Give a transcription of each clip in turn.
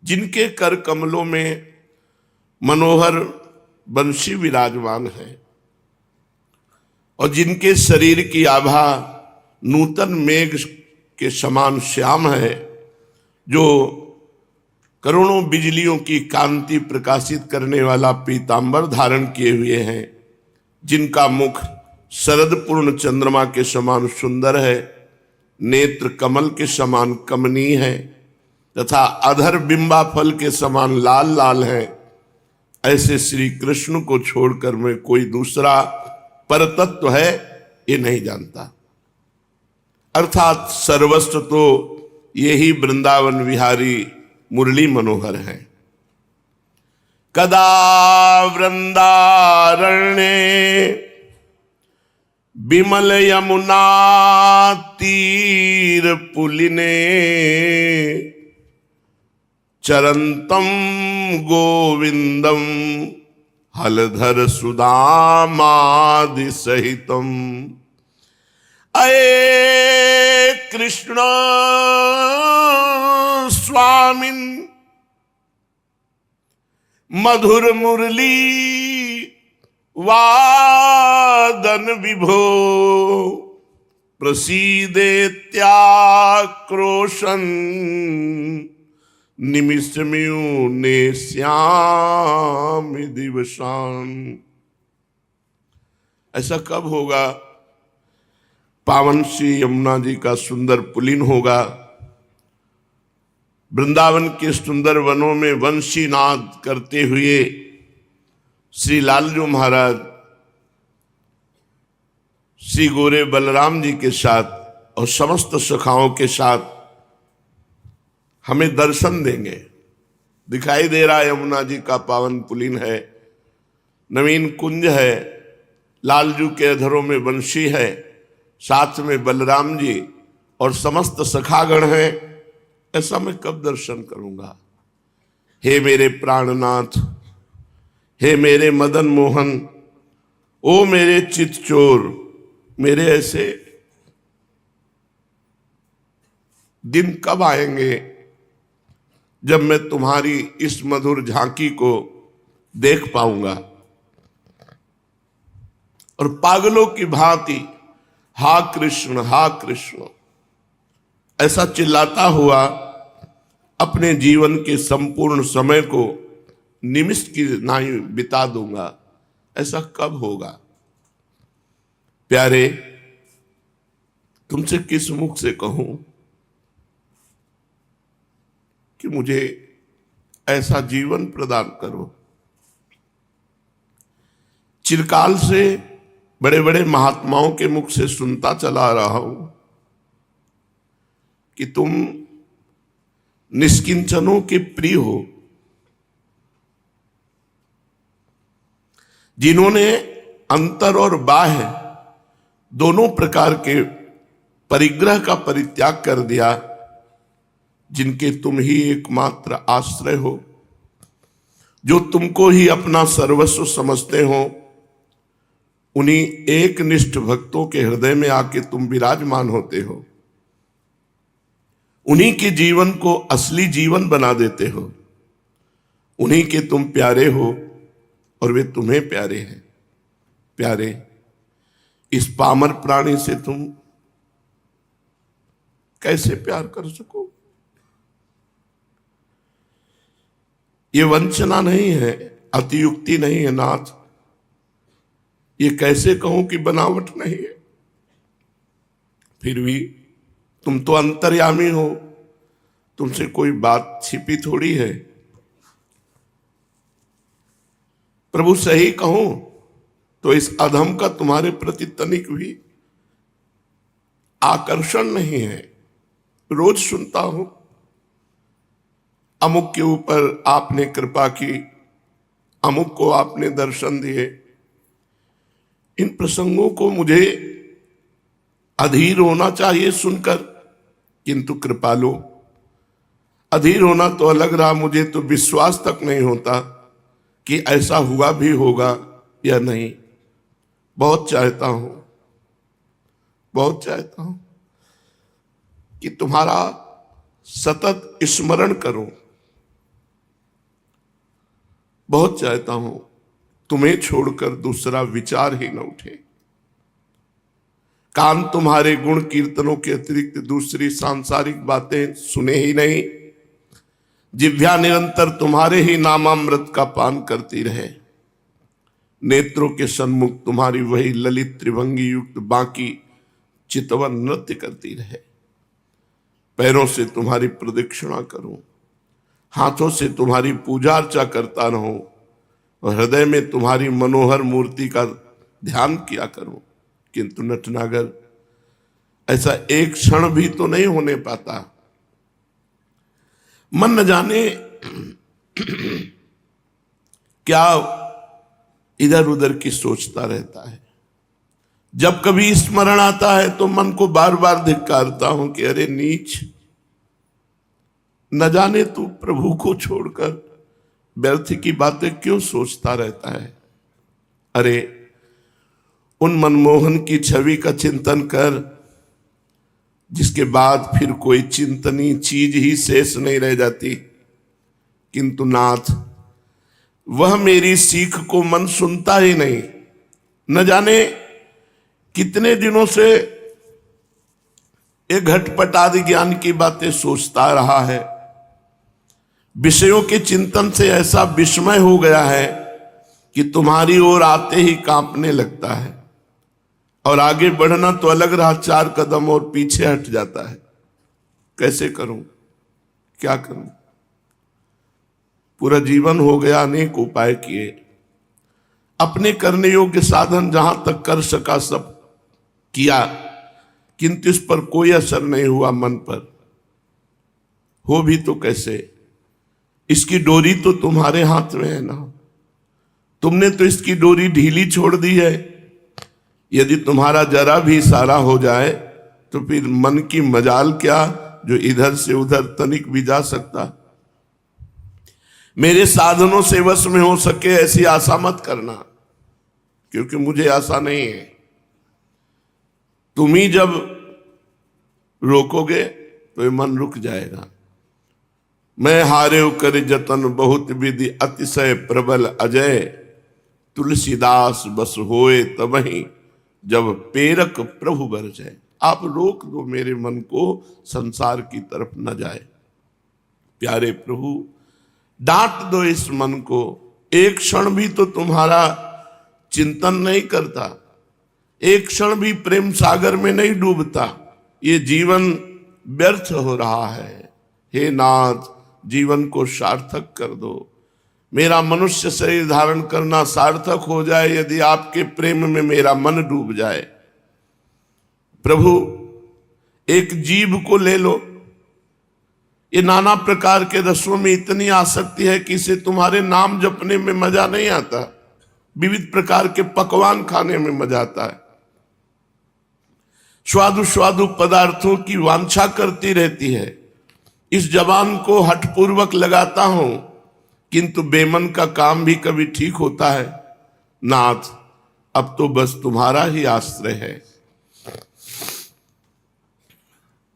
जिनके कर कमलों में मनोहर बंशी विराजमान है और जिनके शरीर की आभा नूतन मेघ के समान श्याम है, जो करोड़ों बिजलियों की कांति प्रकाशित करने वाला पीतांबर धारण किए हुए हैं, जिनका मुख शरद पूर्ण चंद्रमा के समान सुंदर है, नेत्र कमल के समान कमनीय है तथा अधर बिंबा फल के समान लाल लाल है, ऐसे श्री कृष्ण को छोड़कर मैं कोई दूसरा परतत्व है ये नहीं जानता। अर्थात सर्वस्व तो यही वृंदावन विहारी मुरली मनोहर है। कदा वृंदारण्ये विमल यमुना तीर पुलिने चरंतम गोविंदम हलधर सुदामादि सहितम। अये कृष्ण स्वामिन मधुर मुरली वादन विभो प्रसीदेत्याक्रोशन निमिषम्यूने श्याम दिवसान। ऐसा कब होगा? पावन श्री यमुना जी का सुंदर पुलिन होगा, वृंदावन के सुंदर वनों में वंशी नाद करते हुए श्री लालजू महाराज श्री गोरे बलराम जी के साथ और समस्त सखाओं के साथ हमें दर्शन देंगे। दिखाई दे रहा है यमुना जी का पावन पुलिन है, नवीन कुंज है, लालजू के अधरों में वंशी है, साथ में बलराम जी और समस्त सखागण हैं। ऐसा मैं कब दर्शन करूंगा? हे मेरे प्राणनाथ, हे मेरे मदन मोहन, ओ मेरे चित चोर, मेरे ऐसे दिन कब आएंगे जब मैं तुम्हारी इस मधुर झांकी को देख पाऊंगा? और पागलों की भांति हा कृष्ण हा कृष्ण ऐसा चिल्लाता हुआ अपने जीवन के संपूर्ण समय को निमिष की नाई बिता दूंगा। ऐसा कब होगा? प्यारे, तुमसे किस मुख से कहूं कि मुझे ऐसा जीवन प्रदान करो। चिरकाल से बड़े बड़े महात्माओं के मुख से सुनता चला रहा हूं कि तुम निष्किंचनों के प्रिय हो, जिन्होंने अंतर और बाह्य दोनों प्रकार के परिग्रह का परित्याग कर दिया, जिनके तुम ही एकमात्र आश्रय हो, जो तुमको ही अपना सर्वस्व समझते हो, उन्हीं एक निष्ठ भक्तों के हृदय में आके तुम विराजमान होते हो, उन्हीं के जीवन को असली जीवन बना देते हो, उन्हीं के तुम प्यारे हो और वे तुम्हें प्यारे हैं। प्यारे, इस पामर प्राणी से तुम कैसे प्यार कर सको? ये वंचना नहीं है, अतियुक्ति नहीं है नाथ। ये कैसे कहूं कि बनावट नहीं है? फिर भी तुम तो अंतर्यामी हो, तुमसे कोई बात छिपी थोड़ी है। प्रभु सही कहूं तो इस अधम का तुम्हारे प्रति तनिक भी आकर्षण नहीं है। रोज सुनता हूं अमुक के ऊपर आपने कृपा की, अमुक को आपने दर्शन दिए। इन प्रसंगों को मुझे अधीर होना चाहिए सुनकर, किंतु कृपालु, अधीर होना तो अलग रहा, मुझे तो विश्वास तक नहीं होता कि ऐसा हुआ भी होगा या नहीं। बहुत चाहता हूं, बहुत चाहता हूं कि तुम्हारा सतत स्मरण करूं, बहुत चाहता हूं तुम्हें छोड़कर दूसरा विचार ही न उठे। कान तुम्हारे गुण कीर्तनों के अतिरिक्त दूसरी सांसारिक बातें सुने ही नहीं। जिह्वा निरंतर तुम्हारे ही नामामृत का पान करती रहे। नेत्रों के सन्मुख तुम्हारी वही ललित त्रिभंगी युक्त बाकी चितवन नृत्य करती रहे। पैरों से तुम्हारी प्रदक्षिणा करूं, हाथों से तुम्हारी पूजा अर्चा करता रहूं और हृदय में तुम्हारी मनोहर मूर्ति का ध्यान किया करूं। किंतु नटनागर ऐसा एक क्षण भी तो नहीं होने पाता। मन न जाने क्या इधर उधर की सोचता रहता है। जब कभी स्मरण आता है तो मन को बार बार धिक्कारता हूं कि अरे नीच, न जाने तू प्रभु को छोड़कर व्यर्थ की बातें क्यों सोचता रहता है। अरे उन मनमोहन की छवि का चिंतन कर, जिसके बाद फिर कोई चिंतनीय चीज ही शेष नहीं रह जाती। किंतु नाथ, वह मेरी सीख को मन सुनता ही नहीं। न जाने कितने दिनों से ये घटपट आदि ज्ञान की बातें सोचता रहा है। विषयों के चिंतन से ऐसा विस्मय हो गया है कि तुम्हारी ओर आते ही कांपने लगता है और आगे बढ़ना तो अलग रहा, 4 कदम और पीछे हट जाता है। कैसे करूं, क्या करूं? पूरा जीवन हो गया, अनेक उपाय किए, अपने करने योग्य साधन जहां तक कर सका सब किया, किंतु इस पर कोई असर नहीं हुआ। मन पर हो भी तो कैसे? इसकी डोरी तो तुम्हारे हाथ में है ना। तुमने तो इसकी डोरी ढीली छोड़ दी है। यदि तुम्हारा जरा भी इशारा हो जाए तो फिर मन की मजाल क्या जो इधर से उधर तनिक भी जा सकता। मेरे साधनों से वश में हो सके ऐसी आशा मत करना, क्योंकि मुझे आशा नहीं है। तुम ही जब रोकोगे तो ये मन रुक जाएगा। मैं हारे कर जतन बहुत विधि अतिशय प्रबल अजय, तुलसीदास बस होए तबहि जब पेरक प्रभु बर जाए। आप रोक दो मेरे मन को, संसार की तरफ न जाए। प्यारे प्रभु, डांट दो इस मन को। एक क्षण भी तो तुम्हारा चिंतन नहीं करता, एक क्षण भी प्रेम सागर में नहीं डूबता। ये जीवन व्यर्थ हो रहा है। हे नाथ, जीवन को सार्थक कर दो। मेरा मनुष्य शरीर धारण करना सार्थक हो जाए यदि आपके प्रेम में मेरा मन डूब जाए। प्रभु, एक जीभ को ले लो। ये नाना प्रकार के रसों में इतनी आसक्ति है कि इसे तुम्हारे नाम जपने में मजा नहीं आता। विविध प्रकार के पकवान खाने में मजा आता है। स्वादु स्वादु पदार्थों की वांछा करती रहती है। इस जबान को हठपूर्वक लगाता हूं, किंतु बेमन का काम भी कभी ठीक होता है। नाथ, अब तो बस तुम्हारा ही आश्रय है।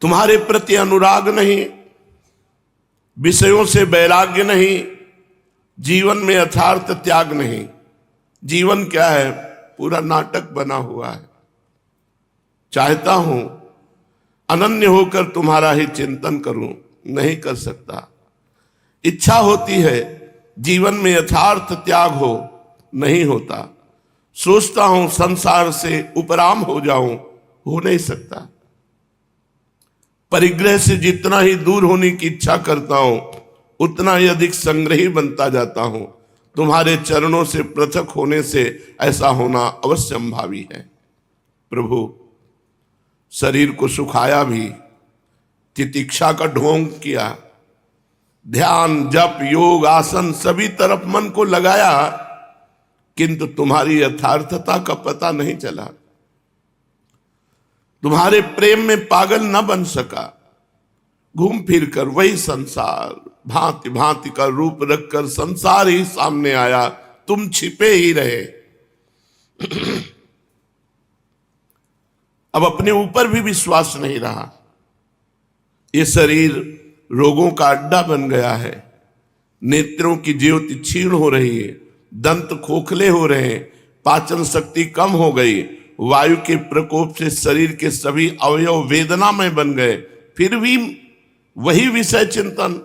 तुम्हारे प्रति अनुराग नहीं, विषयों से वैराग्य नहीं, जीवन में यथार्थ त्याग नहीं। जीवन क्या है? पूरा नाटक बना हुआ है। चाहता हूं अनन्य होकर तुम्हारा ही चिंतन करूं, नहीं कर सकता। इच्छा होती है जीवन में यथार्थ त्याग हो, नहीं होता। सोचता हूं संसार से उपराम हो जाऊं, हो नहीं सकता। परिग्रह से जितना ही दूर होने की इच्छा करता हूं, उतना ही अधिक संग्रही बनता जाता हूं। तुम्हारे चरणों से पृथक होने से ऐसा होना अवश्यंभावी है। प्रभु, शरीर को सुखाया भी, तितिक्षा का ढोंग किया, ध्यान जप योग आसन सभी तरफ मन को लगाया, किंतु तुम्हारी यथार्थता का पता नहीं चला। तुम्हारे प्रेम में पागल न बन सका। घूम फिर कर वही संसार, भांति भांति का रूप रखकर संसार ही सामने आया, तुम छिपे ही रहे। अब अपने ऊपर भी विश्वास नहीं रहा। ये शरीर रोगों का अड्डा बन गया है। नेत्रों की ज्योति क्षीण हो रही है, दंत खोखले हो रहे हैं, पाचन शक्ति कम हो गई, वायु के प्रकोप से शरीर के सभी अवयव वेदनामय बन गए, फिर भी वही विषय चिंतन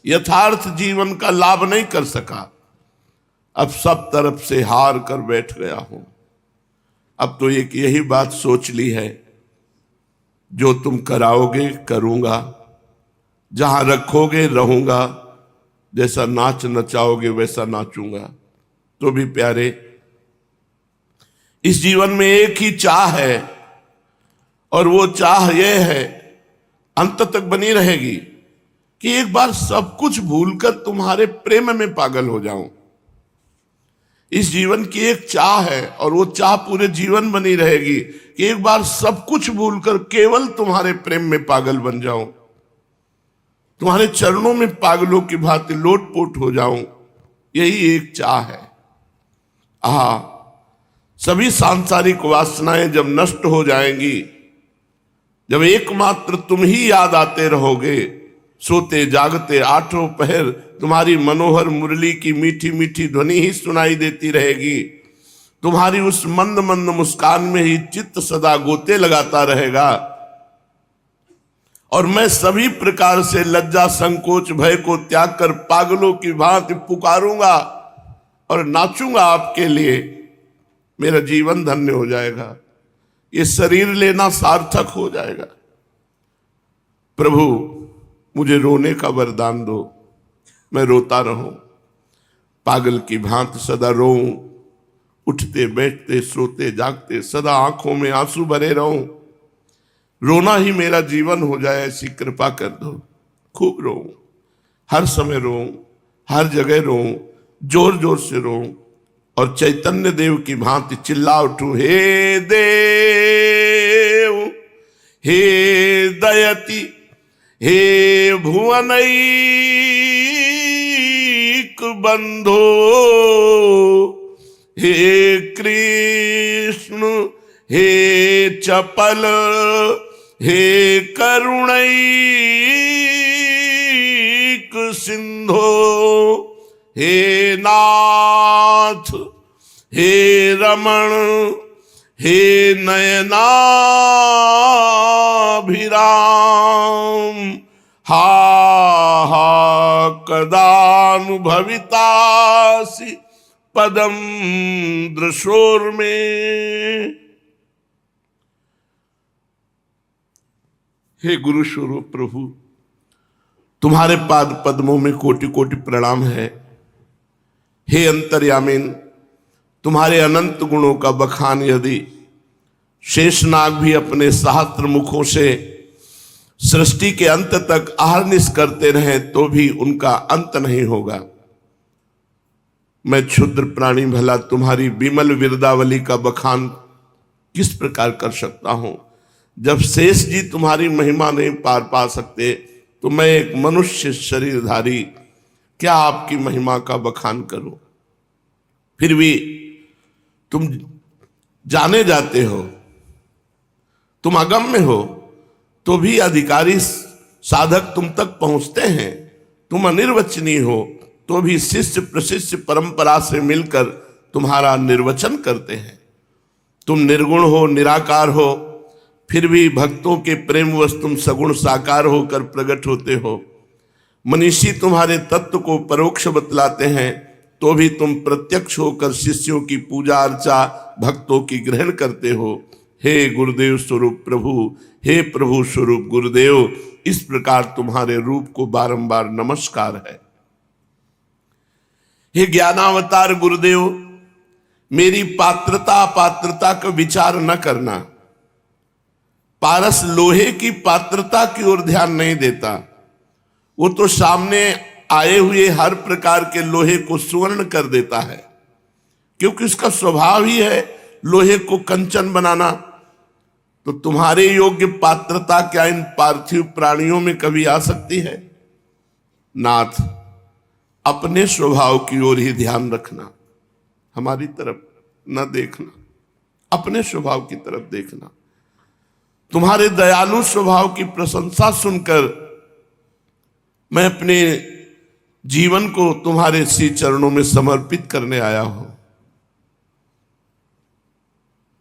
यथार्थ जीवन का लाभ नहीं कर सका। अब सब तरफ से हार कर बैठ गया हूं। अब तो एक यही बात सोच ली है, जो तुम कराओगे करूंगा, जहां रखोगे रहूंगा, जैसा नाच नचाओगे वैसा नाचूंगा। तो भी प्यारे, इस जीवन में एक ही चाह है, और वो चाह यह है, अंत तक बनी रहेगी, कि एक बार सब कुछ भूलकर तुम्हारे प्रेम में पागल हो जाऊं। इस जीवन की एक चाह है, और वो चाह पूरे जीवन बनी रहेगी कि एक बार सब कुछ भूलकर केवल तुम्हारे प्रेम में पागल बन जाऊं, तुम्हारे चरणों में पागलों की भांति लोटपोट हो जाऊं। यही एक चाह है। सभी सांसारिक वासनाएं जब नष्ट हो जाएंगी, जब एकमात्र तुम ही याद आते रहोगे, सोते जागते आठों पहर तुम्हारी मनोहर मुरली की मीठी मीठी ध्वनि ही सुनाई देती रहेगी, तुम्हारी उस मंद मंद मुस्कान में ही चित्त सदा गोते लगाता रहेगा, और मैं सभी प्रकार से लज्जा संकोच भय को त्याग कर पागलों की भांति पुकारूंगा और नाचूंगा आपके लिए। मेरा जीवन धन्य हो जाएगा, ये शरीर लेना सार्थक हो जाएगा। प्रभु, मुझे रोने का वरदान दो, मैं रोता रहूं, पागल की भांति सदा रोऊं, उठते बैठते सोते जागते सदा आंखों में आंसू भरे रहूं, रोना ही मेरा जीवन हो जाए, ऐसी कृपा कर दो। खूब रोऊं, हर समय रोऊं, हर जगह रोऊं, जोर जोर से रोऊं, और चैतन्य देव की भांति चिल्ला उठूं, हे देव, हे दयति, हे भुवनैक बंधो, हे कृष्ण, हे चपल, हे करुणैक सिंधो, हे नाथ, हे रमण, हे नयनाभिराम, हा हा कदानुभवितासि पदम दृशोर में। हे गुरु स्वरूप प्रभु, तुम्हारे पाद पद्मों में कोटि कोटि प्रणाम है। हे अंतर्यामीन, तुम्हारे अनंत गुणों का बखान यदि शेषनाग भी अपने सहस्त्र मुखों से सृष्टि के अंत तक अहर्निश करते रहे तो भी उनका अंत नहीं होगा। मैं क्षुद्र प्राणी भला तुम्हारी विमल विरदावली का बखान किस प्रकार कर सकता हूं। जब शेष जी तुम्हारी महिमा नहीं पार पा सकते, तो मैं एक मनुष्य शरीरधारी क्या आपकी महिमा का बखान करूं। फिर भी तुम जाने जाते हो, तुम अगम्य हो, तो भी अधिकारी साधक तुम तक पहुंचते हैं। तुम अनिर्वचनीय हो, तो भी शिष्य प्रशिष्य परंपरा से मिलकर तुम्हारा निर्वचन करते हैं। तुम निर्गुण हो, निराकार हो, फिर भी भक्तों के प्रेम वश तुम सगुण साकार होकर प्रकट होते हो। मनीषी तुम्हारे तत्व को परोक्ष बतलाते हैं, तो भी तुम प्रत्यक्ष होकर शिष्यों की पूजा अर्चा भक्तों की ग्रहण करते हो। हे गुरुदेव स्वरूप प्रभु, हे प्रभु स्वरूप गुरुदेव, इस प्रकार तुम्हारे रूप को बारंबार नमस्कार है। हे ज्ञानावतार गुरुदेव, मेरी पात्रता अपात्रता का विचार न करना। पारस लोहे की पात्रता की ओर ध्यान नहीं देता, वो तो सामने आए हुए हर प्रकार के लोहे को सुवर्ण कर देता है, क्योंकि उसका स्वभाव ही है लोहे को कंचन बनाना। तो तुम्हारे योग्य पात्रता क्या इन पार्थिव प्राणियों में कभी आ सकती है? नाथ, अपने स्वभाव की ओर ही ध्यान रखना, हमारी तरफ न देखना, अपने स्वभाव की तरफ देखना। तुम्हारे दयालु स्वभाव की प्रशंसा सुनकर मैं अपने जीवन को तुम्हारे श्री चरणों में समर्पित करने आया हूं।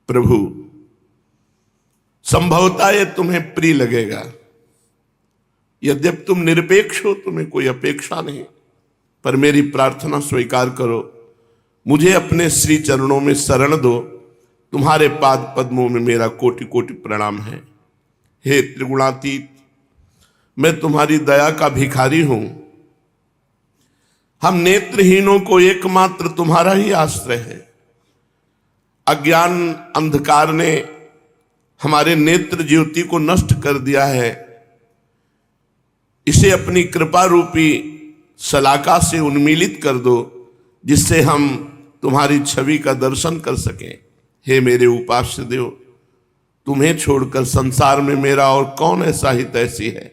प्रभु, संभवतः ये तुम्हें प्रिय लगेगा, यद्यपि तुम निरपेक्ष हो, तुम्हें कोई अपेक्षा नहीं, पर मेरी प्रार्थना स्वीकार करो। मुझे अपने श्री चरणों में शरण दो। तुम्हारे पाद पद्मों में मेरा कोटि कोटि प्रणाम है। हे त्रिगुणातीत, मैं तुम्हारी दया का भिखारी हूं। हम नेत्रहीनों को एकमात्र तुम्हारा ही आश्रय है। अज्ञान अंधकार ने हमारे नेत्र ज्योति को नष्ट कर दिया है। इसे अपनी कृपा रूपी शलाका से उन्मीलित कर दो, जिससे हम तुम्हारी छवि का दर्शन कर सकें। हे मेरे उपास्य देव, तुम्हें छोड़कर संसार में मेरा और कौन ऐसा हितैषी है।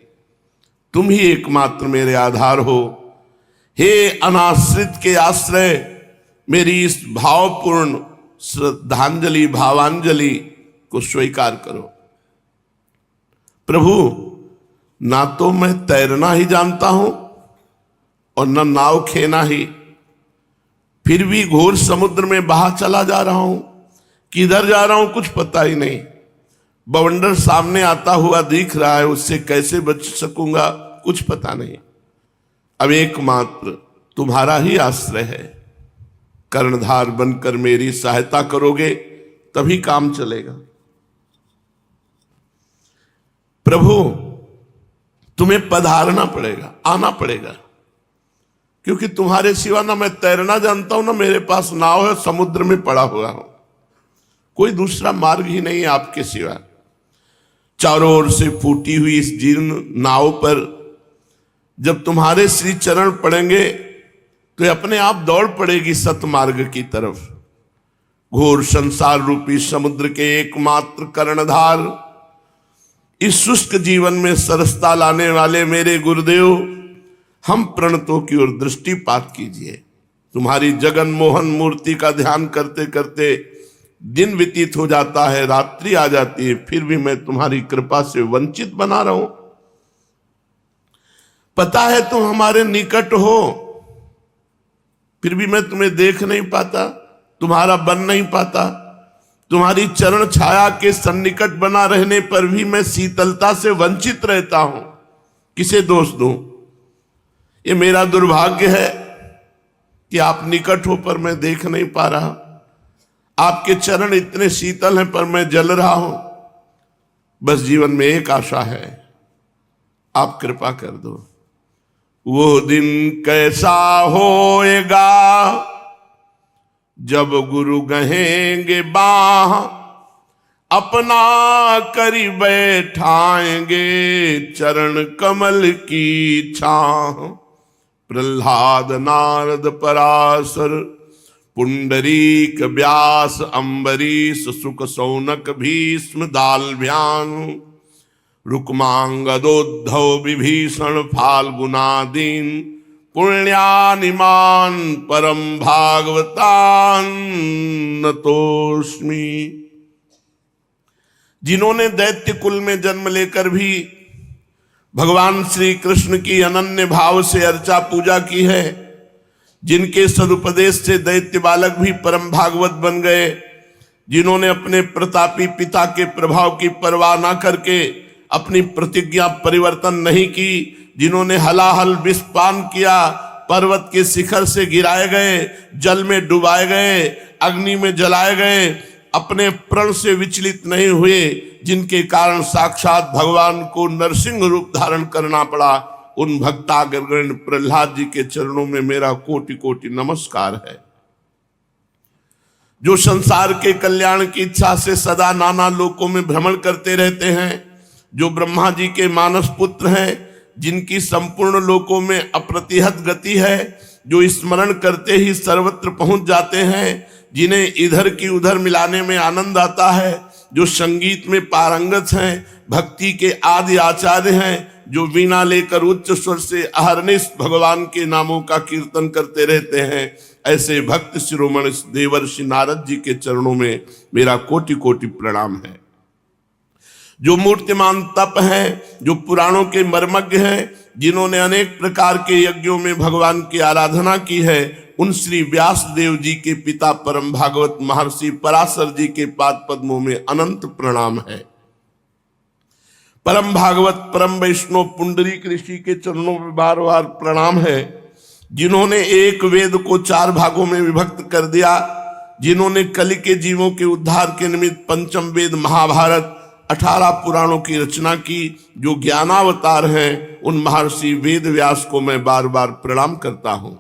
तुम ही एकमात्र मेरे आधार हो। हे अनाश्रित के आश्रय, मेरी इस भावपूर्ण श्रद्धांजलि भावांजलि को स्वीकार करो। प्रभु, ना तो मैं तैरना ही जानता हूं और न नाव खेना ही, फिर भी घोर समुद्र में बहा चला जा रहा हूं। किधर जा रहा हूं कुछ पता ही नहीं। बवंडर सामने आता हुआ दिख रहा है, उससे कैसे बच सकूंगा कुछ पता नहीं। अब एकमात्र तुम्हारा ही आश्रय है। कर्णधार बनकर मेरी सहायता करोगे तभी काम चलेगा। प्रभु, तुम्हें पधारना पड़ेगा, आना पड़ेगा, क्योंकि तुम्हारे सिवा ना मैं तैरना जानता हूं, ना मेरे पास नाव है, समुद्र में पड़ा हुआ हूं। कोई दूसरा मार्ग ही नहीं है आपके सिवा। चारों ओर से फूटी हुई इस जीर्ण नाव पर जब तुम्हारे श्री चरण पड़ेंगे तो अपने आप दौड़ पड़ेगी सतमार्ग की तरफ। घोर संसार रूपी समुद्र के एकमात्र कर्णधार, इस शुष्क जीवन में सरसता लाने वाले मेरे गुरुदेव, हम प्रणतों की ओर दृष्टिपात कीजिए। तुम्हारी जगन मोहन मूर्ति का ध्यान करते करते दिन व्यतीत हो जाता है, रात्रि आ जाती है, फिर भी मैं तुम्हारी कृपा से वंचित बना रहा हूं। पता है तुम हमारे निकट हो, फिर भी मैं तुम्हें देख नहीं पाता, तुम्हारा बन नहीं पाता। तुम्हारी चरण छाया के सन्निकट बना रहने पर भी मैं शीतलता से वंचित रहता हूं। किसे दोष दूं? ये मेरा दुर्भाग्य है कि आप निकट हो पर मैं देख नहीं पा रहा। आपके चरण इतने शीतल हैं पर मैं जल रहा हूं। बस जीवन में एक आशा है, आप कृपा कर दो। वो दिन कैसा होएगा जब गुरु गहेंगे बाह, अपना करी बैठाएंगे चरण कमल की छाह। प्रहलाद नारद पराशर पुंडरीक व्यास अम्बरीश सुक सौनक भीष्म दालभ्यान रुक्मांगदोद्धव विभीषण फाल्गुनादीन पुण्यानिमान परम भागवतान नतोस्मि। जिन्होंने दैत्य कुल में जन्म लेकर भी भगवान श्री कृष्ण की अनन्य भाव से अर्चा पूजा की है, जिनके सदुपदेश से दैत्य बालक भी परम भागवत बन गए, जिन्होंने अपने प्रतापी पिता के प्रभाव की परवाह न करके अपनी प्रतिज्ञा परिवर्तन नहीं की, जिन्होंने हलाहल विष पान किया, पर्वत के शिखर से गिराए गए, जल में डुबाए गए, अग्नि में जलाए गए, अपने प्रण से विचलित नहीं हुए, जिनके कारण साक्षात भगवान को नरसिंह रूप धारण करना पड़ा, उन भक्ताग्रगण्य प्रहलाद जी के चरणों में मेरा कोटि कोटि नमस्कार है। जो संसार के कल्याण की इच्छा से सदा नाना लोकों में भ्रमण करते रहते हैं, जो ब्रह्मा जी के मानस पुत्र हैं, जिनकी संपूर्ण लोकों में अप्रतिहत गति है, जो स्मरण करते ही सर्वत्र पहुंच जाते हैं, जिन्हें इधर की उधर मिलाने में आनंद आता है, जो संगीत में पारंगत हैं, भक्ति के आदि आचार्य हैं, जो वीणा लेकर उच्च स्वर से अहरनिश भगवान के नामों का कीर्तन करते रहते हैं, ऐसे भक्त शिरोमणि देवर्षि नारद जी के चरणों में मेरा कोटि कोटि प्रणाम है। जो मूर्तिमान तप हैं, जो पुराणों के मर्मज्ञ हैं, जिन्होंने अनेक प्रकार के यज्ञों में भगवान की आराधना की है, उन श्री व्यास देव जी के पिता परम भागवत महर्षि पराशर जी के पाद पद्मों में अनंत प्रणाम है। परम भागवत परम वैष्णव पुंडरीक ऋषि के चरणों में बार बार प्रणाम है, जिन्होंने एक वेद को 4 भागों में विभक्त कर दिया, जिन्होंने कलि के जीवों के उद्धार के निमित्त पंचम वेद महाभारत 18 पुराणों की रचना की, जो ज्ञानावतार हैं, उन महर्षि वेद व्यास को मैं बार बार प्रणाम करता हूं।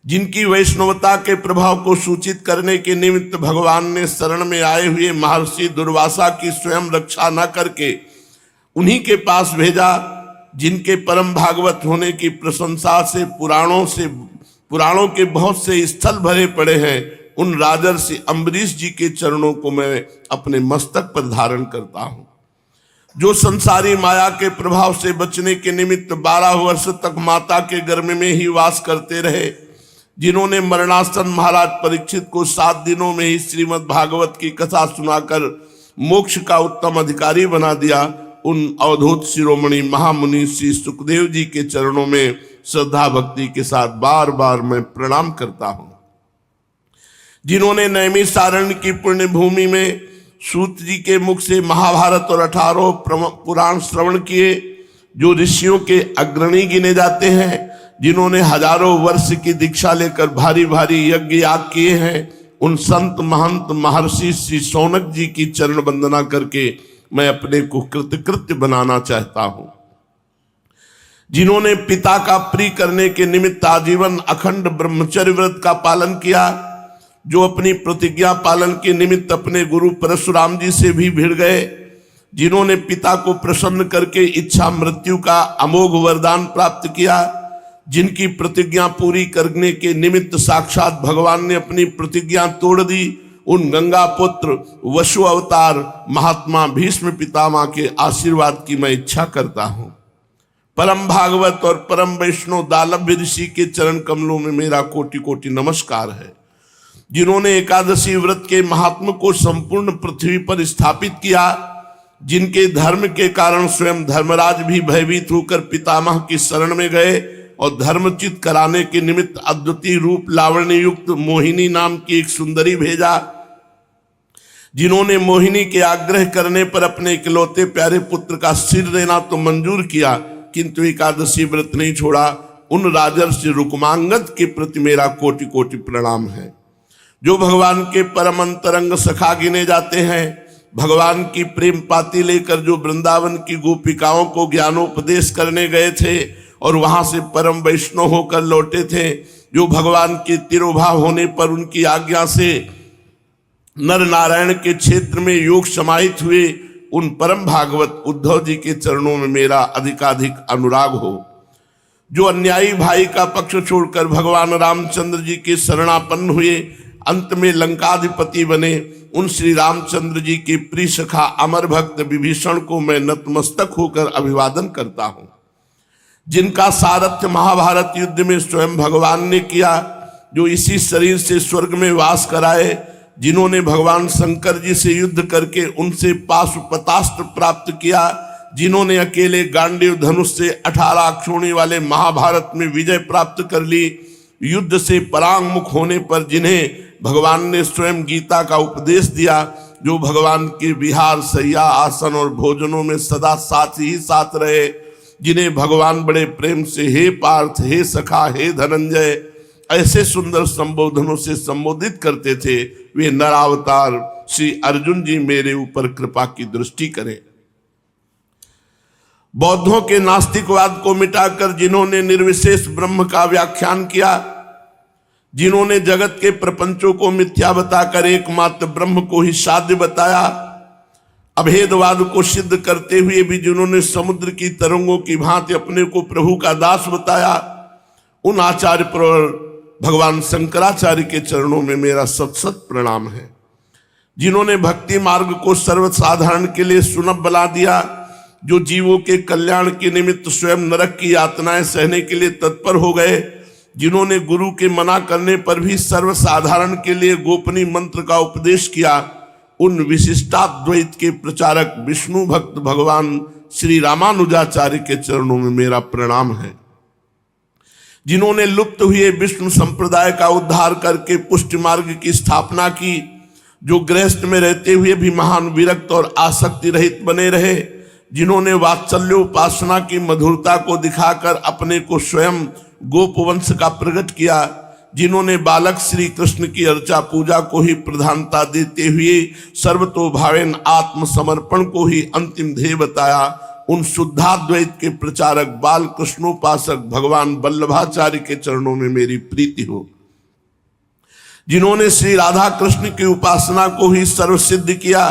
जिनकी वैष्णवता के प्रभाव को सूचित करने के निमित्त भगवान ने शरण में आए हुए महर्षि दुर्वासा की स्वयं रक्षा न करके उन्हीं के पास भेजा, जिनके परम भागवत होने की प्रशंसा से पुराणों के बहुत से स्थल भरे पड़े हैं, उन राजर्षि अम्बरीश जी के चरणों को मैं अपने मस्तक पर धारण करता हूं। जो संसारी माया के प्रभाव से बचने के निमित्त 12 वर्ष तक माता के गर्भ में ही वास करते रहे, जिन्होंने मरणासन महाराज परीक्षित को 7 दिनों में ही श्रीमद् भागवत की कथा सुनाकर मोक्ष का उत्तम अधिकारी बना दिया, उन अवधूत शिरोमणि महामुनि श्री सुखदेव जी के चरणों में श्रद्धा भक्ति के साथ बार बार मैं प्रणाम करता हूं। जिन्होंने नैमिषारण्य की पुण्य भूमि में सूत जी के मुख से महाभारत और 18 पुराण श्रवण किए, जो ऋषियों के अग्रणी गिने जाते हैं, जिन्होंने हजारों वर्ष की दीक्षा लेकर भारी भारी यज्ञ याग किए हैं, उन संत महंत महर्षि श्री शौनक जी की चरण वंदना करके मैं अपने को कृतकृत्य बनाना चाहता हूं। जिन्होंने पिता का प्रिय करने के निमित्त आजीवन अखंड ब्रह्मचर्य व्रत का पालन किया, जो अपनी प्रतिज्ञा पालन के निमित्त अपने गुरु परशुराम जी से भी भिड़ गए, जिन्होंने पिता को प्रसन्न करके इच्छा मृत्यु का अमोघ वरदान प्राप्त किया, जिनकी प्रतिज्ञा पूरी करने के निमित्त साक्षात भगवान ने अपनी प्रतिज्ञा तोड़ दी, उन गंगा पुत्र वसु अवतार महात्मा भीष्म पितामह के आशीर्वाद की मैं इच्छा करता हूं। परम भागवत और परम वैष्णव दालभ्य ऋषि के चरण कमलों में मेरा कोटि कोटि नमस्कार है, जिन्होंने एकादशी व्रत के महात्म को संपूर्ण पृथ्वी पर स्थापित किया, जिनके धर्म के कारण स्वयं धर्मराज भी भयभीत होकर पितामह की शरण में गए और धर्मचित कराने के निमित्त अद्वितीय रूप लावण्य युक्त मोहिनी नाम की एक सुंदरी भेजा, जिन्होंने मोहिनी के आग्रह करने पर अपने इकलौते प्यारे पुत्र का सिर देना तो मंजूर किया, किंतु एकादशी व्रत नहीं छोड़ा, उन राजर्षि रुक्मांगद के प्रति मेरा कोटि कोटि प्रणाम है। जो भगवान के परम अंतरंग सखा गिने जाते हैं, भगवान की प्रेम पाती लेकर जो वृंदावन की गोपिकाओं को ज्ञानोपदेश करने गए थे और वहां से परम वैष्णव होकर लौटे थे, जो भगवान के तिरोभाव होने पर उनकी आज्ञा से नर नारायण के क्षेत्र में योग समाहित हुए, उन परम भागवत उद्धव जी के चरणों में मेरा अधिकाधिक अनुराग हो। जो अन्यायी भाई का पक्ष छोड़कर भगवान रामचंद्र जी के शरणापन्न हुए, अंत में लंकाधिपति बने, उन श्री रामचंद्र जी के प्रिय सखा अमर भक्त विभीषण को मैं नतमस्तक होकर अभिवादन करता हूं। जिनका सारथ्य महाभारत युद्ध में स्वयं भगवान ने किया, जो इसी शरीर से स्वर्ग में वास कराए, जिन्होंने भगवान शंकर जी से युद्ध करके उनसे पाशुपतास्त्र प्राप्त किया, जिन्होंने अकेले गांडीव धनुष से 18 अक्षोणी वाले महाभारत में विजय प्राप्त कर ली, युद्ध से परांगमुख होने पर जिन्हें भगवान ने स्वयं गीता का उपदेश दिया, जो भगवान के विहार शैया आसन और भोजनों में सदा साथ ही साथ रहे, जिन्हें भगवान बड़े प्रेम से हे पार्थ, हे सखा, हे धनंजय ऐसे सुंदर संबोधनों से संबोधित करते थे, वे नरावतार श्री अर्जुन जी मेरे ऊपर कृपा की दृष्टि करें। बौद्धों के नास्तिकवाद को मिटाकर जिन्होंने निर्विशेष ब्रह्म का व्याख्यान किया, जिन्होंने जगत के प्रपंचों को मिथ्या बताकर एकमात्र ब्रह्म को ही साध्य बताया, अभेदवाद को सिद्ध करते हुए भी जिन्होंने समुद्र की तरंगों की भांति अपने को प्रभु का दास बताया, उन आचार्य पर भगवान शंकराचार्य के चरणों में मेरा सत सत प्रणाम है। जिन्होंने भक्ति मार्ग को सर्वसाधारण के लिए सुलभ बना दिया, जो जीवों के कल्याण के निमित्त स्वयं नरक की यातनाएं सहने के लिए तत्पर हो गए, जिन्होंने गुरु के मना करने पर भी सर्वसाधारण के लिए गोपनीय मंत्र का उपदेश किया, उन विशिष्टाद्वैत के प्रचारक विष्णु भक्त भगवान श्री रामानुजाचार्य के चरणों में मेरा प्रणाम है। जिन्होंने लुप्त हुए विष्णु संप्रदाय का उद्धार करके पुष्टि मार्ग की स्थापना की, जो गृहस्थ में रहते हुए भी महान विरक्त और आसक्ति रहित बने रहे, जिन्होंने वात्सल्य उपासना की मधुरता को दिखाकर अपने को स्वयं गोपवंश का प्रकट किया, जिन्होंने बालक श्री कृष्ण की अर्चा पूजा को ही प्रधानता देते हुए सर्वतोभावेन आत्मसमर्पण को ही अंतिम ध्येय बताया, उन शुद्धाद्वैत के प्रचारक बाल कृष्णोपासक भगवान वल्लभाचार्य के चरणों में मेरी प्रीति हो। जिन्होंने श्री राधा कृष्ण की उपासना को ही सर्वसिद्ध किया,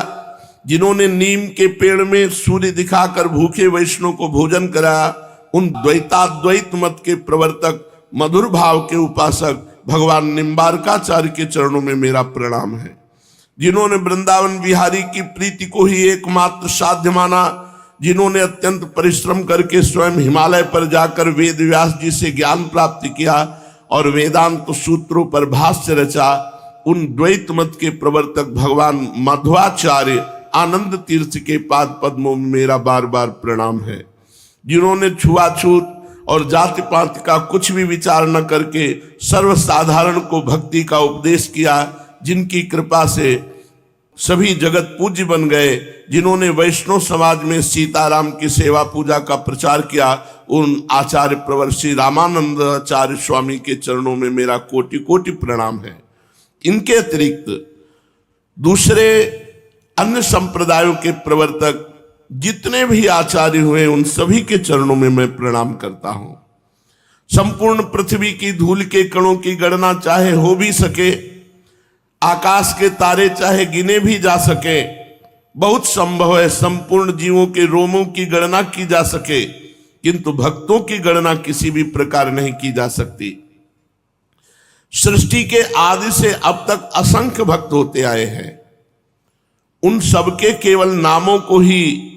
जिन्होंने नीम के पेड़ में सूर्य दिखाकर भूखे वैष्णव को भोजन कराया, उन द्वैताद्वैत मत के प्रवर्तक मधुर भाव के उपासक भगवान निम्बारकाचार्य के चरणों में मेरा प्रणाम है। जिन्होंने वृंदावन विहारी की प्रीति को ही एकमात्र साध्य माना, जिन्होंने अत्यंत परिश्रम करके स्वयं हिमालय पर जाकर वेद व्यास जी से ज्ञान प्राप्त किया और वेदांत सूत्रों पर भाष्य रचा, उन द्वैत मत के प्रवर्तक भगवान माधवाचार्य आनंद तीर्थ के पाद पद्मों में मेरा बार बार प्रणाम है। जिन्होंने छुआछूत और जाति पात का कुछ भी विचार न करके सर्वसाधारण को भक्ति का उपदेश किया, जिनकी कृपा से सभी जगत पूज्य बन गए, जिन्होंने वैष्णव समाज में सीताराम की सेवा पूजा का प्रचार किया, उन आचार्य प्रवर श्री रामानंदाचार्य स्वामी के चरणों में मेरा कोटि कोटि प्रणाम है। इनके अतिरिक्त दूसरे अन्य संप्रदायों के प्रवर्तक जितने भी आचार्य हुए, उन सभी के चरणों में मैं प्रणाम करता हूं। संपूर्ण पृथ्वी की धूल के कणों की गणना चाहे हो भी सके, आकाश के तारे चाहे गिने भी जा सके, बहुत संभव है संपूर्ण जीवों के रोमों की गणना की जा सके, किंतु भक्तों की गणना किसी भी प्रकार नहीं की जा सकती। सृष्टि के आदि से अब तक असंख्य भक्त होते आए हैं, उन सबके केवल नामों को ही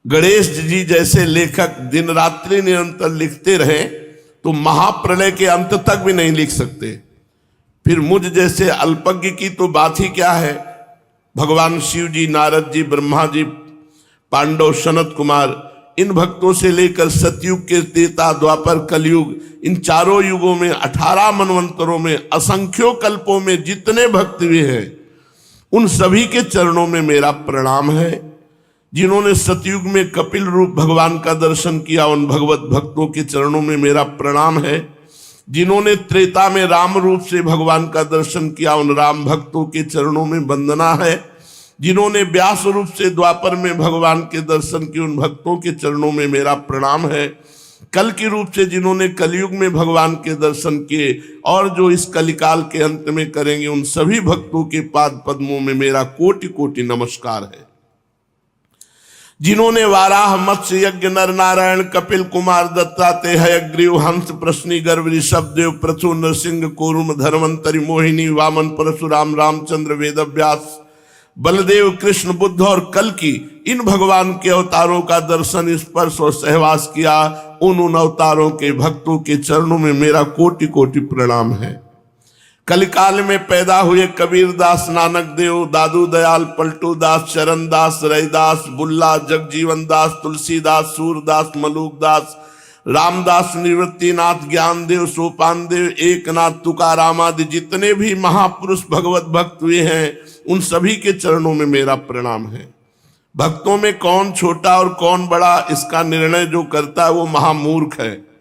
गणेश जी जैसे लेखक दिन रात्रि निरंतर लिखते रहे तो महाप्रलय के अंत तक भी नहीं लिख सकते। फिर मुझ जैसे अल्पज्ञ की तो बात ही क्या है। भगवान शिव जी, नारद जी, ब्रह्मा जी, पांडव, सनत कुमार, इन भक्तों से लेकर सतयुग के त्रेता, द्वापर, कलयुग, इन चारों युगों में 18 मनवंतरों में असंख्यों कल्पों में जितने भक्त हुए हैं, उन सभी के चरणों में मेरा प्रणाम है। जिन्होंने सतयुग में कपिल रूप भगवान का दर्शन किया, उन भगवत भक्तों के चरणों में मेरा प्रणाम है। जिन्होंने त्रेता में राम रूप से भगवान का दर्शन किया, उन राम भक्तों के चरणों में वंदना है। जिन्होंने व्यास रूप से द्वापर में भगवान के दर्शन किए, उन भक्तों के चरणों में मेरा प्रणाम है। कल के रूप से जिन्होंने कलयुग में भगवान के दर्शन किए और जो इस कलिकाल के अंत में करेंगे, उन सभी भक्तों के पाद पद्मों में मेरा कोटि कोटि नमस्कार है। जिन्होंने वाराह, मत्स्य यज्ञ, नर नारायण, कपिल कुमार, दत्तात्रेय, हयग्रीव, हंस, प्रश्नी, गर्भ, ऋषभदेव, प्रचु, नरसिंह, कूर्म, धर्मंतरि, मोहिनी, वामन, परशुराम, रामचंद्र, वेदव्यास, बलदेव, कृष्ण, बुद्ध और कल्कि, इन भगवान के अवतारों का दर्शन, स्पर्श और सहवास किया, उन अवतारों के भक्तों के चरणों में मेरा कोटि कोटि प्रणाम है। कलिकाल में पैदा हुए कबीर दास, नानक देव, दादू दयाल, पलटू दास, चरण दास, रैदास, बुल्ला, जगजीवन दास, तुलसीदास, सूरदास, मलूक दास, रामदास, निवृत्तिनाथ, ज्ञानदेव, सोपान देव, एकनाथ, तुकाराम आदि जितने भी महापुरुष भगवत भक्त हुए हैं, उन सभी के चरणों में मेरा प्रणाम है। भक्तों में कौन छोटा और कौन बड़ा, इसका निर्णय जो करता है वो महामूर्ख है।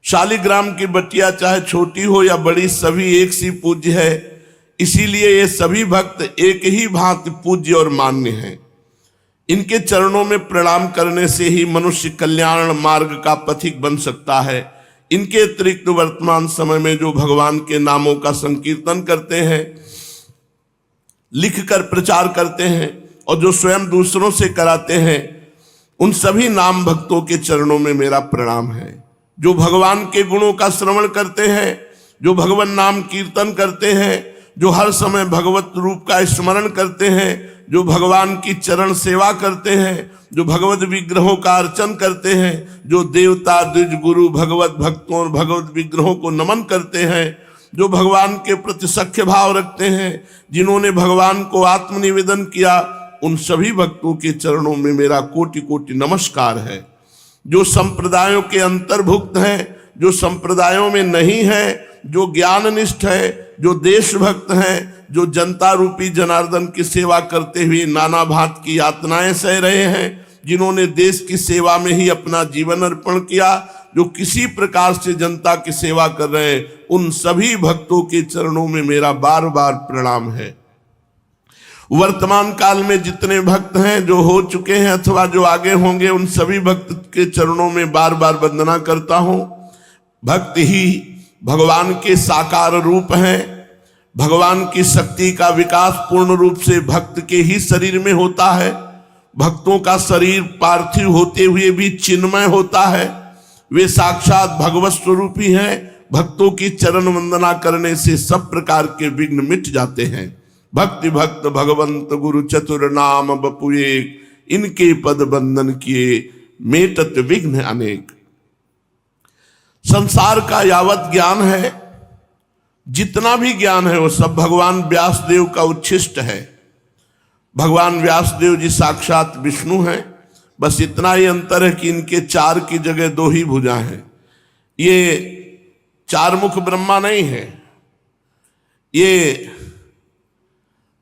शालिग्राम की बटिया चाहे छोटी हो या बड़ी, सभी एक सी पूज्य है। इसीलिए ये सभी भक्त एक ही भांति पूज्य और मान्य हैं। इनके चरणों में प्रणाम करने से ही मनुष्य कल्याण मार्ग का पथिक बन सकता है। इनके अतिरिक्त वर्तमान समय में जो भगवान के नामों का संकीर्तन करते हैं, लिखकर प्रचार करते हैं और जो स्वयं दूसरों से कराते हैं, उन सभी नाम भक्तों के चरणों में मेरा प्रणाम है। जो भगवान के गुणों का श्रवण करते हैं, जो भगवान नाम कीर्तन करते हैं, जो हर समय भगवत रूप का स्मरण करते हैं, जो भगवान की चरण सेवा करते हैं, जो भगवत विग्रहों का अर्चन करते हैं, जो देवता, द्विज, गुरु, भगवत भक्तों और भगवत विग्रहों को नमन करते हैं, जो भगवान के प्रति सख्य भाव रखते हैं, जिन्होंने भगवान को आत्मनिवेदन किया, उन सभी भक्तों के चरणों में मेरा कोटि कोटि नमस्कार है। जो संप्रदायों के अंतर्भुक्त हैं, जो संप्रदायों में नहीं है, जो ज्ञाननिष्ठ है, जो देशभक्त हैं, जो जनता रूपी जनार्दन की सेवा करते हुए नाना भांत की यातनाएं सह रहे हैं, जिन्होंने देश की सेवा में ही अपना जीवन अर्पण किया, जो किसी प्रकार से जनता की सेवा कर रहे हैं, उन सभी भक्तों के चरणों में मेरा बार बार प्रणाम है। वर्तमान काल में जितने भक्त हैं, जो हो चुके हैं अथवा जो आगे होंगे, उन सभी भक्त के चरणों में बार बार वंदना करता हूं। भक्त ही भगवान के साकार रूप हैं। भगवान की शक्ति का विकास पूर्ण रूप से भक्त के ही शरीर में होता है। भक्तों का शरीर पार्थिव होते हुए भी चिन्मय होता है। वे साक्षात भगवत स्वरूपी हैं। भक्तों की चरण वंदना करने से सब प्रकार के विघ्न मिट जाते हैं। भक्ति भक्त भगवंत गुरु चतुर नाम बपु एक, इनके पद बंदन किए मेटत विघ्न अनेक। संसार का यावत ज्ञान है, जितना भी ज्ञान है, वो सब भगवान व्यासदेव का उच्छिष्ट है। भगवान व्यासदेव जी साक्षात विष्णु हैं। बस इतना ही अंतर है कि इनके चार की जगह दो ही भुजा हैं। ये चार मुख ब्रह्मा नहीं है, ये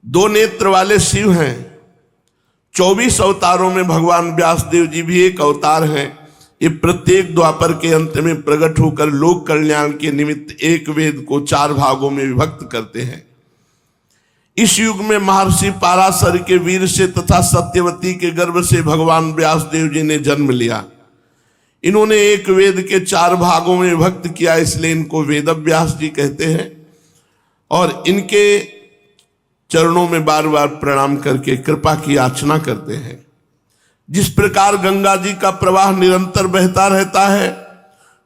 दो नेत्र वाले शिव हैं। 24 अवतारों में भगवान व्यासदेव जी भी एक अवतार हैं। ये प्रत्येक द्वापर के अंत में प्रकट होकर लोक कल्याण के निमित्त एक वेद को 4 भागों में विभक्त करते हैं। इस युग में महर्षि पाराशर के वीर से तथा सत्यवती के गर्भ से भगवान व्यासदेव जी ने जन्म लिया। इन्होंने एक वेद के 4 भागों में विभक्त किया, इसलिए इनको वेद व्यास जी कहते हैं। और इनके चरणों में बार बार प्रणाम करके कृपा की याचना करते हैं। जिस प्रकार गंगा जी का प्रवाह निरंतर बहता रहता है,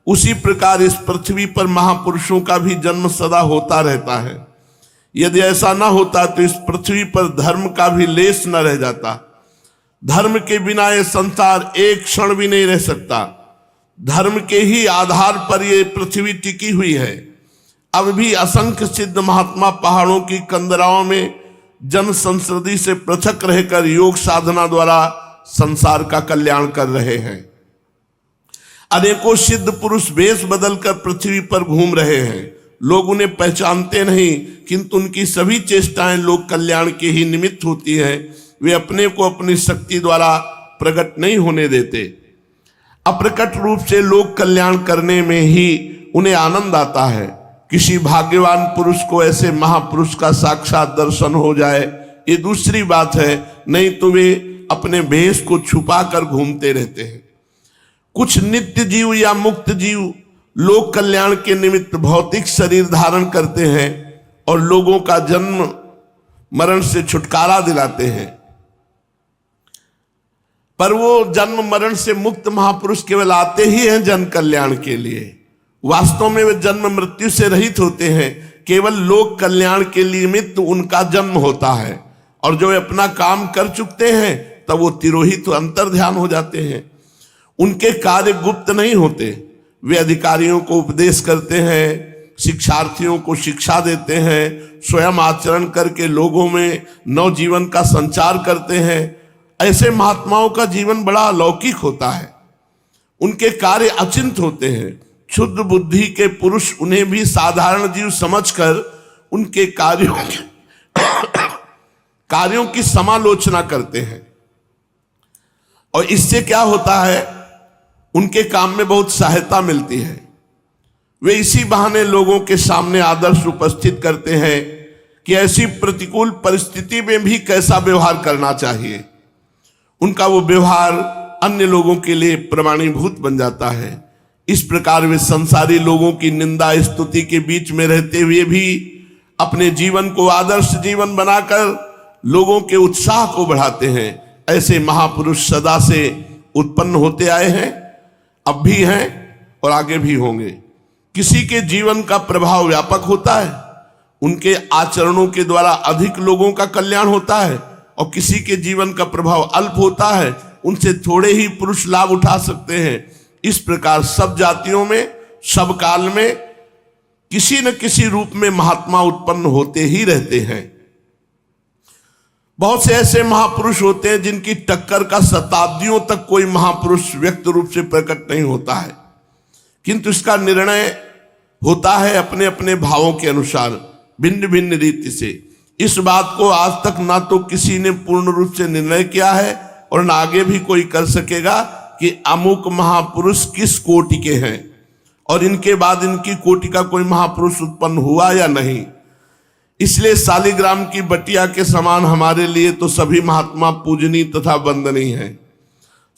उसी प्रकार इस पृथ्वी पर महापुरुषों का भी जन्म सदा होता रहता है। यदि ऐसा न होता तो इस पृथ्वी पर धर्म का भी लेश न रह जाता। धर्म के बिना यह संसार एक क्षण भी नहीं रह सकता। धर्म के ही आधार पर यह पृथ्वी टिकी हुई है। अब भी असंख्य सिद्ध महात्मा पहाड़ों की कंदराओं में जन संसदी से पृथक रहकर योग साधना द्वारा संसार का कल्याण कर रहे हैं। अनेकों सिद्ध पुरुष वेश बदलकर पृथ्वी पर घूम रहे हैं। लोग उन्हें पहचानते नहीं, किंतु उनकी सभी चेष्टाएं लोक कल्याण के ही निमित्त होती है। वे अपने को अपनी शक्ति द्वारा प्रकट नहीं होने देते। अप्रकट रूप से लोक कल्याण करने में ही उन्हें आनंद आता है। किसी भाग्यवान पुरुष को ऐसे महापुरुष का साक्षात दर्शन हो जाए, ये दूसरी बात है, नहीं तो वे अपने भेष को छुपा कर घूमते रहते हैं। कुछ नित्य जीव या मुक्त जीव लोक कल्याण के निमित्त भौतिक शरीर धारण करते हैं और लोगों का जन्म मरण से छुटकारा दिलाते हैं। पर वो जन्म मरण से मुक्त महापुरुष केवल आते ही हैं जन कल्याण के लिए। वास्तव में वे जन्म मृत्यु से रहित होते हैं। केवल लोक कल्याण के निमित्त उनका जन्म होता है। और जो वे अपना काम कर चुकते हैं तब वो तिरोहित अंतर ध्यान हो जाते हैं। उनके कार्य गुप्त नहीं होते। वे अधिकारियों को उपदेश करते हैं, शिक्षार्थियों को शिक्षा देते हैं, स्वयं आचरण करके लोगों में नव जीवन का संचार करते हैं। ऐसे महात्माओं का जीवन बड़ा अलौकिक होता है। उनके कार्य अचिंत होते हैं। क्षुद्र बुद्धि के पुरुष उन्हें भी साधारण जीव समझकर उनके कार्यों की समालोचना करते हैं। और इससे क्या होता है, उनके काम में बहुत सहायता मिलती है। वे इसी बहाने लोगों के सामने आदर्श उपस्थित करते हैं कि ऐसी प्रतिकूल परिस्थिति में भी कैसा व्यवहार करना चाहिए। उनका वो व्यवहार अन्य लोगों के लिए प्रमाणीभूत बन जाता है। इस प्रकार वे संसारी लोगों की निंदा स्तुति के बीच में रहते हुए भी अपने जीवन को आदर्श जीवन बनाकर लोगों के उत्साह को बढ़ाते हैं। ऐसे महापुरुष सदा से उत्पन्न होते आए हैं, अब भी हैं और आगे भी होंगे। किसी के जीवन का प्रभाव व्यापक होता है, उनके आचरणों के द्वारा अधिक लोगों का कल्याण होता है, और किसी के जीवन का प्रभाव अल्प होता है, उनसे थोड़े ही पुरुष लाभ उठा सकते हैं। इस प्रकार सब जातियों में, सब काल में किसी न किसी रूप में महात्मा उत्पन्न होते ही रहते हैं। बहुत से ऐसे महापुरुष होते हैं जिनकी टक्कर का शताब्दियों तक कोई महापुरुष व्यक्त रूप से प्रकट नहीं होता है, किंतु इसका निर्णय होता है अपने अपने भावों के अनुसार, भिन्न भिन्न रीति से। इस बात को आज तक ना तो किसी ने पूर्ण रूप से निर्णय किया है और ना आगे भी कोई कर सकेगा कि अमुक महापुरुष किस कोटि के हैं और इनके बाद इनकी कोटि का कोई महापुरुष उत्पन्न हुआ या नहीं। इसलिए शालिग्राम की बटिया के समान हमारे लिए तो सभी महात्मा पूजनीय तथा वंदनीय हैं।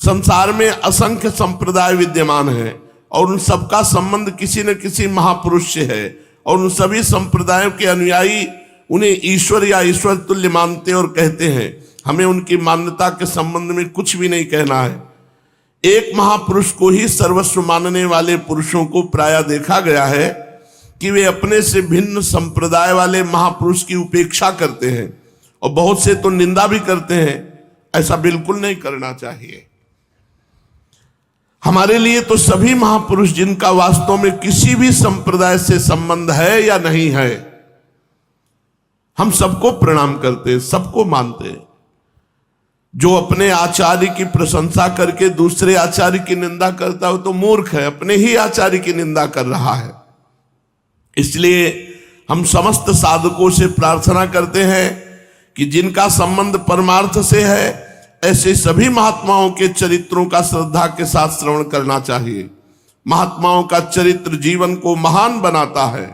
संसार में असंख्य संप्रदाय विद्यमान हैं और उन सबका संबंध किसी न किसी महापुरुष से है और उन सभी संप्रदायों के अनुयायी उन्हें ईश्वर या ईश्वर तुल्य मानते और कहते हैं। हमें उनकी मान्यता के संबंध में कुछ भी नहीं कहना है। एक महापुरुष को ही सर्वस्व मानने वाले पुरुषों को प्रायः देखा गया है कि वे अपने से भिन्न संप्रदाय वाले महापुरुष की उपेक्षा करते हैं और बहुत से तो निंदा भी करते हैं। ऐसा बिल्कुल नहीं करना चाहिए। हमारे लिए तो सभी महापुरुष जिनका वास्तव में किसी भी संप्रदाय से संबंध है या नहीं है, हम सबको प्रणाम करते हैं, सबको मानते हैं। जो अपने आचार्य की प्रशंसा करके दूसरे आचार्य की निंदा करता हो तो मूर्ख है, अपने ही आचार्य की निंदा कर रहा है। इसलिए हम समस्त साधकों से प्रार्थना करते हैं कि जिनका संबंध परमार्थ से है ऐसे सभी महात्माओं के चरित्रों का श्रद्धा के साथ श्रवण करना चाहिए। महात्माओं का चरित्र जीवन को महान बनाता है,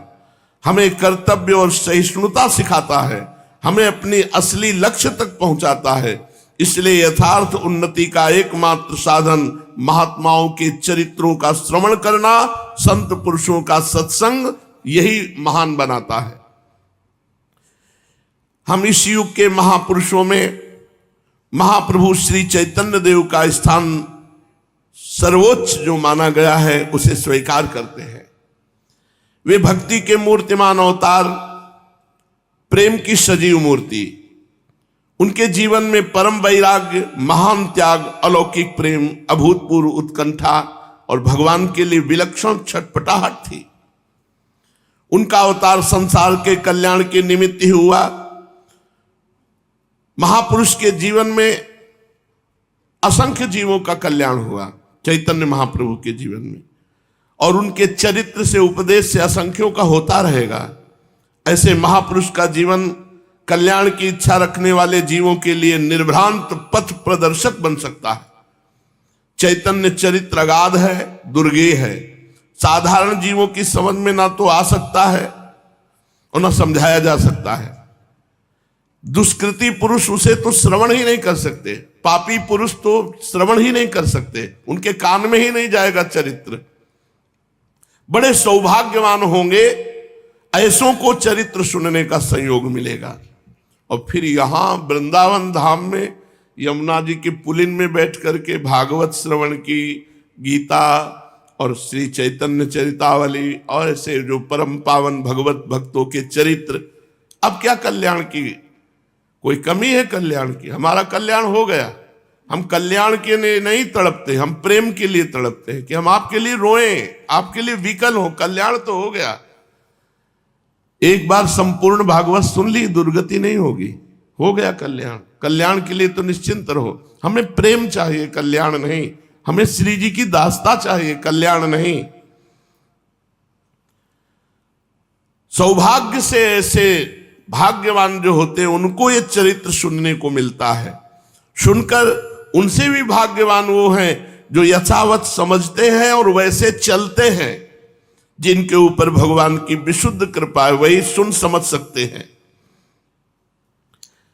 हमें कर्तव्य और सहिष्णुता सिखाता है, हमें अपनी असली लक्ष्य तक पहुंचाता है। इसलिए यथार्थ उन्नति का एकमात्र साधन महात्माओं के चरित्रों का श्रवण करना, संत पुरुषों का सत्संग, यही महान बनाता है। हम इस युग के महापुरुषों में महाप्रभु श्री चैतन्य देव का स्थान सर्वोच्च जो माना गया है उसे स्वीकार करते हैं। वे भक्ति के मूर्तिमान अवतार, प्रेम की सजीव मूर्ति। उनके जीवन में परम वैराग्य, महान त्याग, अलौकिक प्रेम, अभूतपूर्व उत्कंठा और भगवान के लिए विलक्षण छटपटाहट थी। उनका अवतार संसार के कल्याण के निमित्त ही हुआ। महापुरुष के जीवन में असंख्य जीवों का कल्याण हुआ, चैतन्य महाप्रभु के जीवन में, और उनके चरित्र से, उपदेश से असंख्यों का होता रहेगा। ऐसे महापुरुष का जीवन कल्याण की इच्छा रखने वाले जीवों के लिए निर्भ्रांत पथ प्रदर्शक बन सकता है। चैतन्य चरित्र अगाध है, दुर्गेय है, साधारण जीवों की समझ में ना तो आ सकता है और ना समझाया जा सकता है। दुष्कृति पुरुष उसे तो श्रवण ही नहीं कर सकते, पापी पुरुष तो श्रवण ही नहीं कर सकते, उनके कान में ही नहीं जाएगा चरित्र। बड़े सौभाग्यवान होंगे ऐसों को चरित्र सुनने का संयोग मिलेगा। और फिर यहां वृंदावन धाम में यमुना जी के पुलिन में बैठ करके भागवत श्रवण की, गीता और श्री चैतन्य चरितावली और ऐसे जो परम पावन भगवत भक्तों के चरित्र, अब क्या कल्याण की कोई कमी है? कल्याण की हमारा कल्याण हो गया। हम कल्याण के लिए नहीं तड़पते, हम प्रेम के लिए तड़पते हैं कि हम आपके लिए रोएं, आपके लिए विकल हो। कल्याण तो हो गया, एक बार संपूर्ण भागवत सुन ली, दुर्गति नहीं होगी, हो गया कल्याण। कल्याण के लिए तो निश्चिंत रहो। हमें प्रेम चाहिए, कल्याण नहीं। हमें श्री जी की दास्ता चाहिए, कल्याण नहीं। सौभाग्य से ऐसे भाग्यवान जो होते हैं उनको ये चरित्र सुनने को मिलता है। सुनकर उनसे भी भाग्यवान वो हैं जो यथावत समझते हैं और वैसे चलते हैं। जिनके ऊपर भगवान की विशुद्ध कृपा है वही सुन समझ सकते हैं।